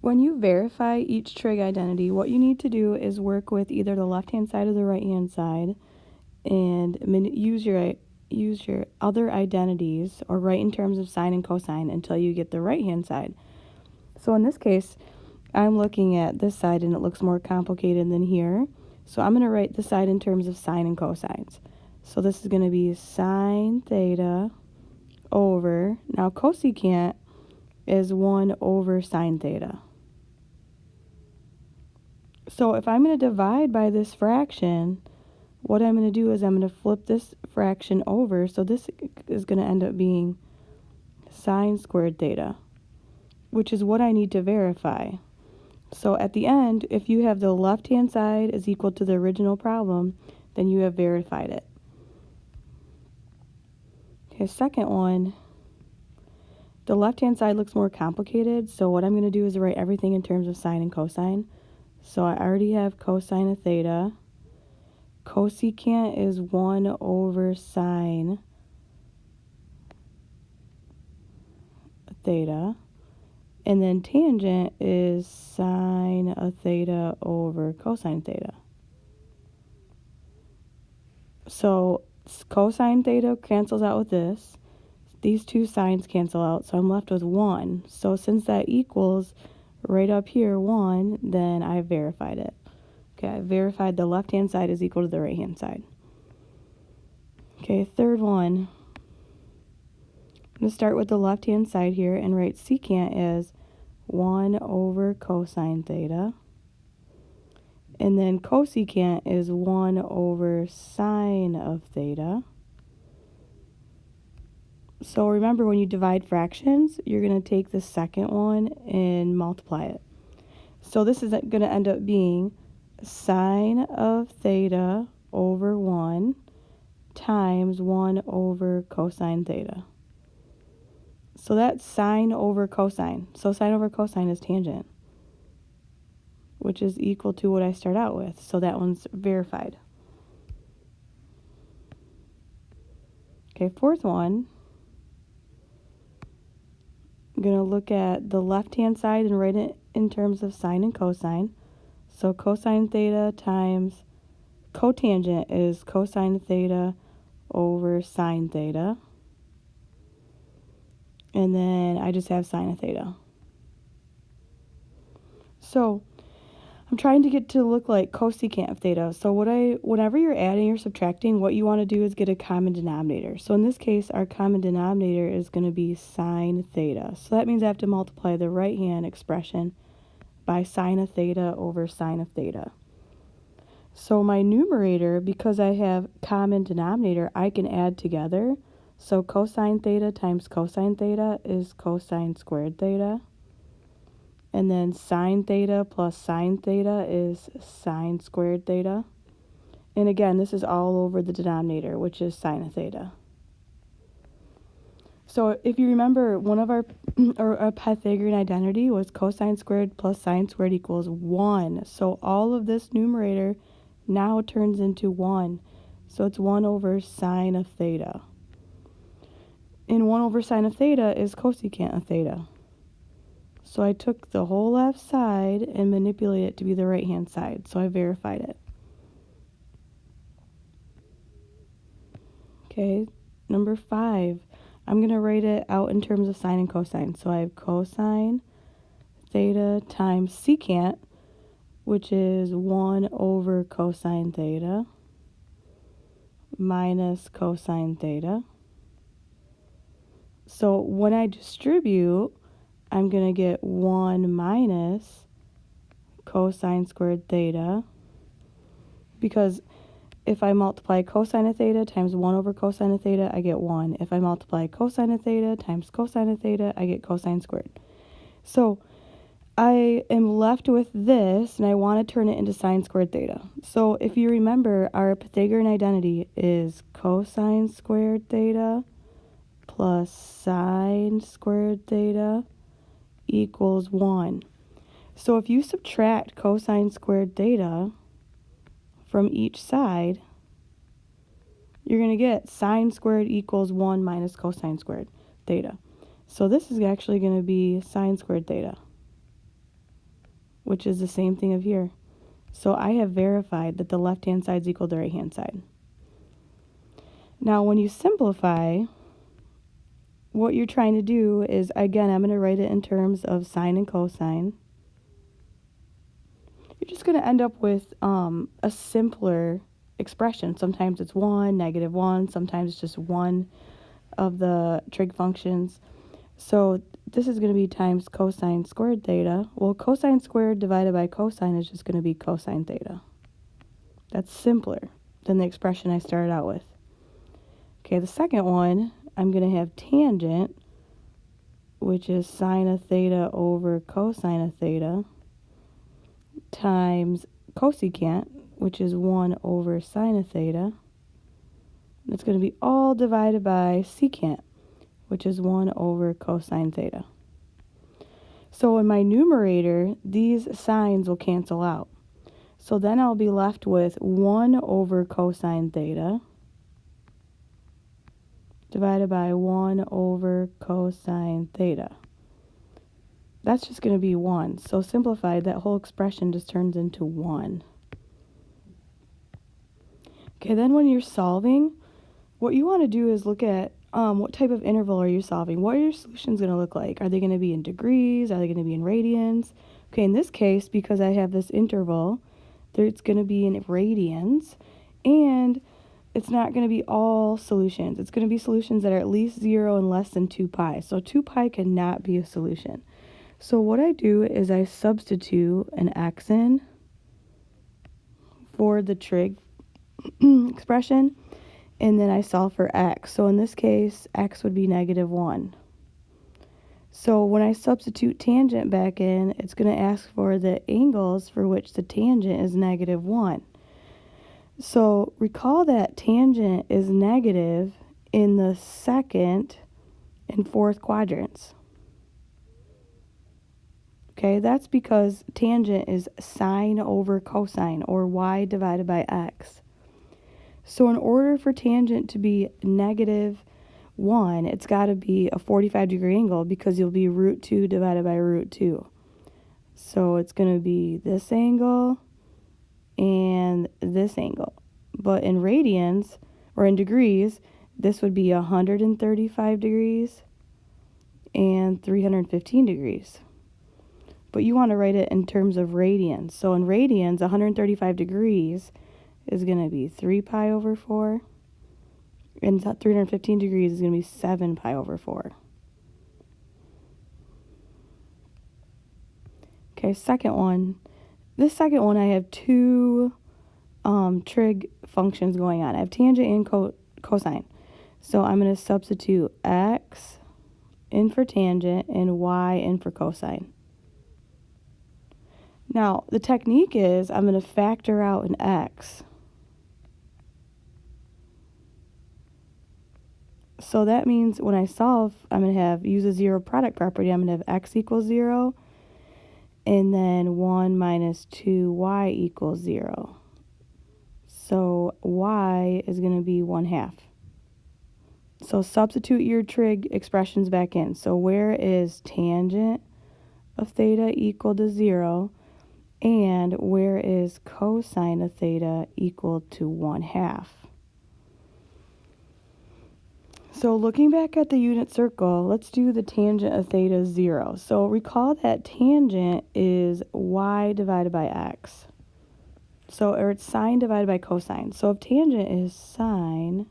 When you verify each trig identity, what you need to do is work with either the left-hand side or the right-hand side and use your other identities or write in terms of sine and cosine until you get the right-hand side. So in this case, I'm looking at this side and it looks more complicated than here. So I'm going to write this side in terms of sine and cosines. So this is going to be sine theta over, now cosecant is 1 over sine theta. So if I'm going to divide by this fraction, what I'm going to do is I'm going to flip this fraction over. So this is going to end up being sine squared theta, which is what I need to verify. So at the end, if you have the left-hand side is equal to the original problem, then you have verified it. Okay, second one, the left-hand side looks more complicated. So what I'm going to do is write everything in terms of sine and cosine. So I already have cosine of theta. Cosecant is 1 over sine theta. And then tangent is sine of theta over cosine theta. So cosine theta cancels out with this. These two signs cancel out, so I'm left with 1. So since that equals right up here 1, then I verified it. Okay, I verified the left-hand side is equal to the right-hand side. Okay, third one. I'm going to start with the left-hand side here and write secant as 1 over cosine theta. And then cosecant is 1 over sine of theta. So remember, when you divide fractions, you're going to take the second one and multiply it. So this is going to end up being sine of theta over 1 times 1 over cosine theta. So that's sine over cosine. So sine over cosine is tangent, which is equal to what I start out with. So that one's verified. Okay, fourth one. I'm going to look at the left-hand side and write it in terms of sine and cosine. So cosine theta times cotangent is cosine theta over sine theta. And then I just have sine of theta. So I'm trying to get to look like cosecant of theta. So whenever you're adding or subtracting, what you want to do is get a common denominator. So in this case, our common denominator is going to be sine theta. So that means I have to multiply the right-hand expression by sine of theta over sine of theta. So my numerator, because I have common denominator, I can add together. So cosine theta times cosine theta is cosine squared theta. And then sine theta plus sine theta is sine squared theta. And again, this is all over the denominator, which is sine of theta. So if you remember, one of our Pythagorean identity was cosine squared plus sine squared equals 1. So all of this numerator now turns into 1. So it's 1 over sine of theta. And 1 over sine of theta is cosecant of theta. So I took the whole left side and manipulated it to be the right-hand side. So I verified it. Okay, number 5. I'm going to write it out in terms of sine and cosine. So I have cosine theta times secant, which is 1 over cosine theta minus cosine theta. So when I distribute, I'm going to get 1 minus cosine squared theta, because if I multiply cosine of theta times 1 over cosine of theta, I get 1. If I multiply cosine of theta times cosine of theta, I get cosine squared. So I am left with this, and I want to turn it into sine squared theta. So if you remember, our Pythagorean identity is cosine squared theta plus sine squared theta equals 1. So if you subtract cosine squared theta from each side, you're going to get sine squared equals 1 minus cosine squared theta. So this is actually going to be sine squared theta. which is the same thing of here. So I have verified that the left-hand side is equal to the right-hand side. Now, when you simplify, what you're trying to do is, again, I'm going to write it in terms of sine and cosine. You're just going to end up with a simpler expression. Sometimes it's 1, -1. Sometimes it's just one of the trig functions. So this is going to be times cosine squared theta. Well, cosine squared divided by cosine is just going to be cosine theta. That's simpler than the expression I started out with. Okay, the second one, I'm going to have tangent, which is sine of theta over cosine of theta, times cosecant, which is 1 over sine of theta. It's going to be all divided by secant, which is 1 over cosine theta. So in my numerator, these signs will cancel out. So then I'll be left with 1 over cosine theta divided by 1 over cosine theta. That's just going to be 1. So simplified, that whole expression just turns into 1. Okay, then when you're solving, what you want to do is look at what type of interval are you solving? What are your solutions going to look like? Are they going to be in degrees? Are they going to be in radians? Okay, in this case, because I have this interval, it's going to be in radians, and it's not going to be all solutions. It's going to be solutions that are at least 0 and less than 2 pi. So 2 pi cannot be a solution. So what I do is I substitute an x in for the trig expression, and then I solve for x. So in this case, x would be -1. So when I substitute tangent back in, it's going to ask for the angles for which the tangent is -1. So recall that tangent is negative in the second and fourth quadrants. Okay, that's because tangent is sine over cosine, or y divided by x. So in order for tangent to be -1, it's got to be a 45-degree angle, because you'll be √2 divided by √2. So it's going to be this angle and this angle. But in radians, or in degrees, this would be 135 degrees and 315 degrees. But you want to write it in terms of radians. So in radians, 135 degrees is going to be 3 pi over 4. And 315 degrees is going to be 7 pi over 4. Okay, second one. This second one, I have two trig functions going on. I have tangent and cosine. So I'm going to substitute x in for tangent and y in for cosine. Now, the technique is I'm going to factor out an x. So that means when I solve, I'm going to use a zero product property. I'm going to have x equals 0, and then 1 minus 2y equals 0. So y is going to be 1/2. So substitute your trig expressions back in. So where is tangent of theta equal to 0? And where is cosine of theta equal to 1/2? So looking back at the unit circle, let's do the tangent of theta 0. So recall that tangent is y divided by x. So, or it's sine divided by cosine. So if tangent is sine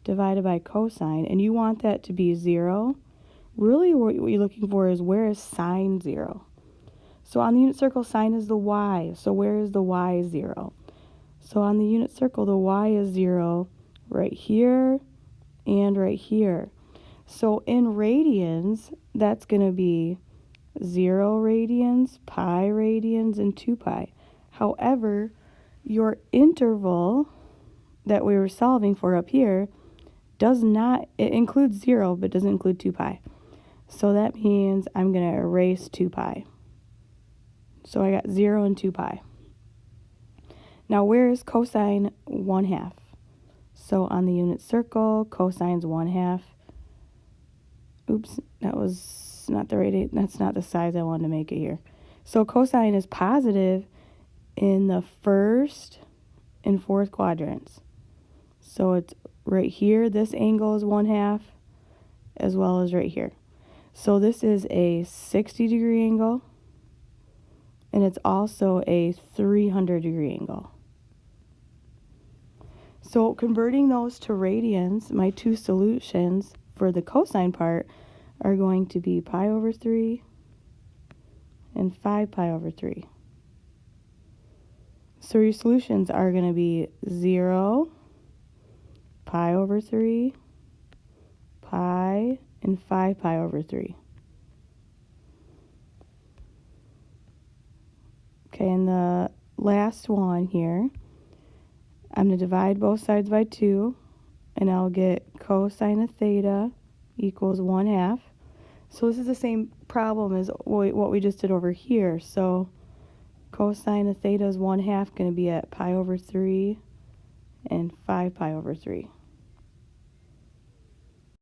divided by cosine, and you want that to be 0, really what you're looking for is, where is sine 0? So on the unit circle, sine is the y. So where is the y 0? So on the unit circle, the y is 0 right here and right here. So in radians, that's going to be 0 radians, pi radians, and 2 pi. However, your interval that we were solving for up here it includes 0, but doesn't include 2 pi. So that means I'm going to erase 2 pi. So I got 0 and 2 pi. Now where is cosine 1/2? So on the unit circle, cosine's 1/2. Oops, that was not the right, that's not the size I wanted to make it here. So cosine is positive in the first and fourth quadrants. So it's right here, this angle is 1/2, as well as right here. So this is a 60-degree angle, and it's also a 300-degree angle. So converting those to radians, my two solutions for the cosine part are going to be pi over 3 and 5 pi over 3. So your solutions are going to be 0, pi over 3, pi, and 5 pi over 3. Okay, and the last one here, I'm going to divide both sides by 2, and I'll get cosine of theta equals 1/2. So this is the same problem as what we just did over here. So cosine of theta is 1/2, going to be at pi over 3 and 5 pi over 3.